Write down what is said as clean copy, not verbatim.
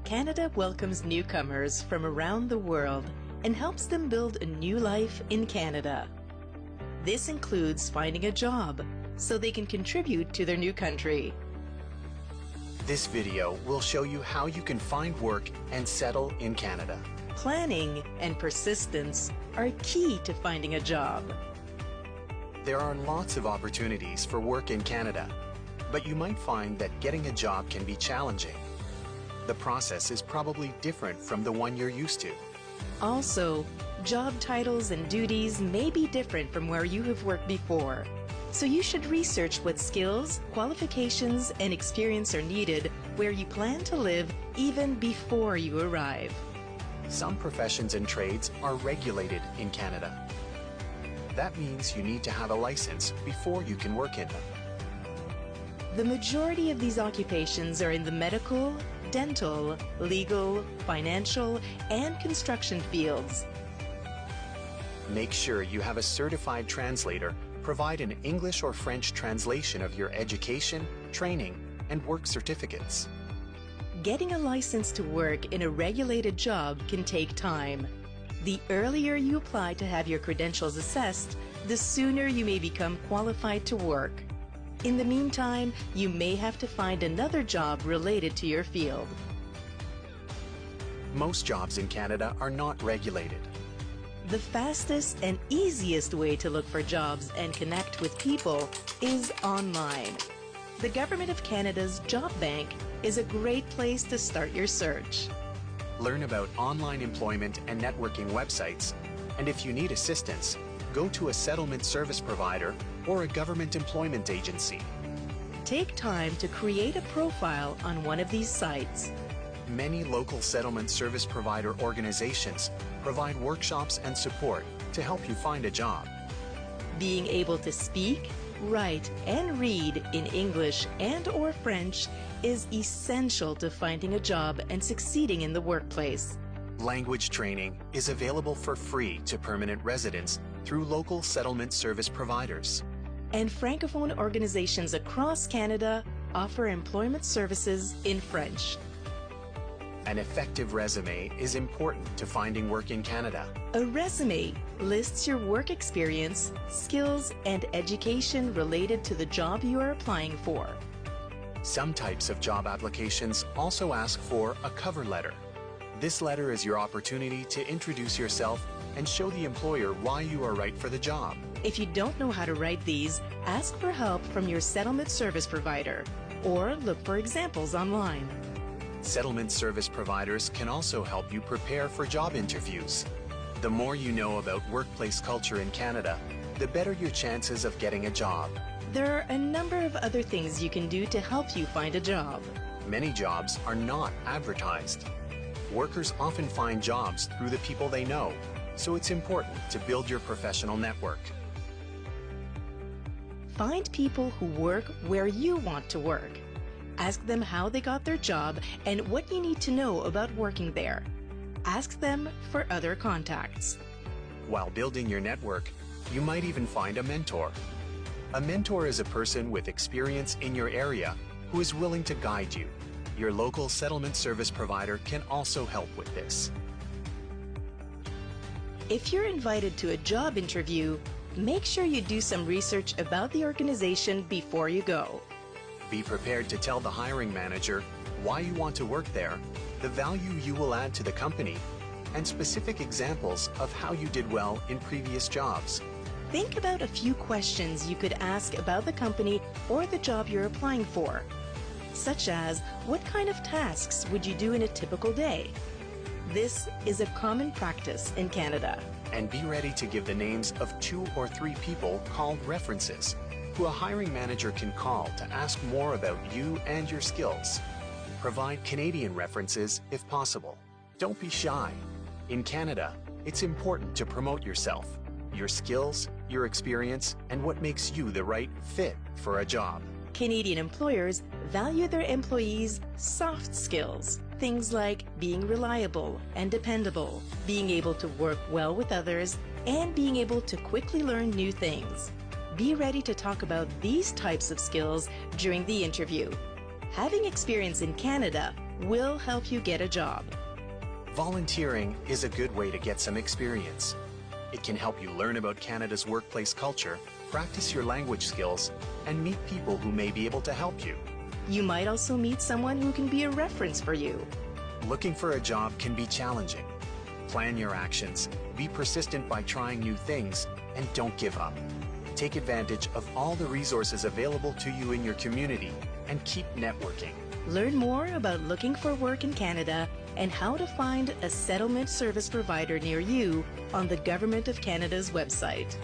Canada welcomes newcomers from around the world and helps them build a new life in Canada. This includes finding a job so they can contribute to their new country. This video will show you how you can find work and settle in Canada. Planning and persistence are key to finding a job. There are lots of opportunities for work in Canada, but you might find that getting a job can be challenging. The process is probably different from the one you're used to. Also, job titles and duties may be different from where you have worked before. So you should research what skills, qualifications, and experience are needed where you plan to live even before you arrive. Some professions and trades are regulated in Canada. That means you need to have a license before you can work in them. The majority of these occupations are in the medical, dental, legal, financial, and construction fields. Make sure you have a certified translator provide an English or French translation of your education, training, and work certificates. Getting a license to work in a regulated job can take time. The earlier you apply to have your credentials assessed, the sooner you may become qualified to work. In the meantime, you may have to find another job related to your field. Most jobs in Canada are not regulated. The fastest and easiest way to look for jobs and connect with people is online. The Government of Canada's Job Bank is a great place to start your search. Learn about online employment and networking websites, and if you need assistance, go to a settlement service provider or a government employment agency. Take time to create a profile on one of these sites. Many local settlement service provider organizations provide workshops and support to help you find a job. Being able to speak, write, and read in English and/or French is essential to finding a job and succeeding in the workplace. Language training is available for free to permanent residents through local settlement service providers. And Francophone organizations across Canada offer employment services in French. An effective resume is important to finding work in Canada. A resume lists your work experience, skills, and education related to the job you are applying for. Some types of job applications also ask for a cover letter. This letter is your opportunity to introduce yourself and show the employer why you are right for the job. If you don't know how to write these, ask for help from your settlement service provider or look for examples online. Settlement service providers can also help you prepare for job interviews. The more you know about workplace culture in Canada, the better your chances of getting a job. There are a number of other things you can do to help you find a job. Many jobs are not advertised. Workers often find jobs through the people they know, so it's important to build your professional network. Find people who work where you want to work. Ask them how they got their job and what you need to know about working there. Ask them for other contacts. While building your network, you might even find a mentor. A mentor is a person with experience in your area who is willing to guide you. Your local settlement service provider can also help with this. If you're invited to a job interview, make sure you do some research about the organization before you go. Be prepared to tell the hiring manager why you want to work there, the value you will add to the company, and specific examples of how you did well in previous jobs. Think about a few questions you could ask about the company or the job you're applying for, such as what kind of tasks would you do in a typical day? This is a common practice in Canada. And be ready to give the names of 2 or 3 people called references, who a hiring manager can call to ask more about you and your skills. Provide Canadian references if possible. Don't be shy. In Canada, it's important to promote yourself, your skills, your experience, and what makes you the right fit for a job. Canadian employers value their employees' soft skills, things like being reliable and dependable, being able to work well with others, and being able to quickly learn new things. Be ready to talk about these types of skills during the interview. Having experience in Canada will help you get a job. Volunteering is a good way to get some experience. It can help you learn about Canada's workplace culture, practice your language skills, and meet people who may be able to help you. You might also meet someone who can be a reference for you. Looking for a job can be challenging. Plan your actions, be persistent by trying new things, and don't give up. Take advantage of all the resources available to you in your community and keep networking. Learn more about looking for work in Canada and how to find a settlement service provider near you on the Government of Canada's website.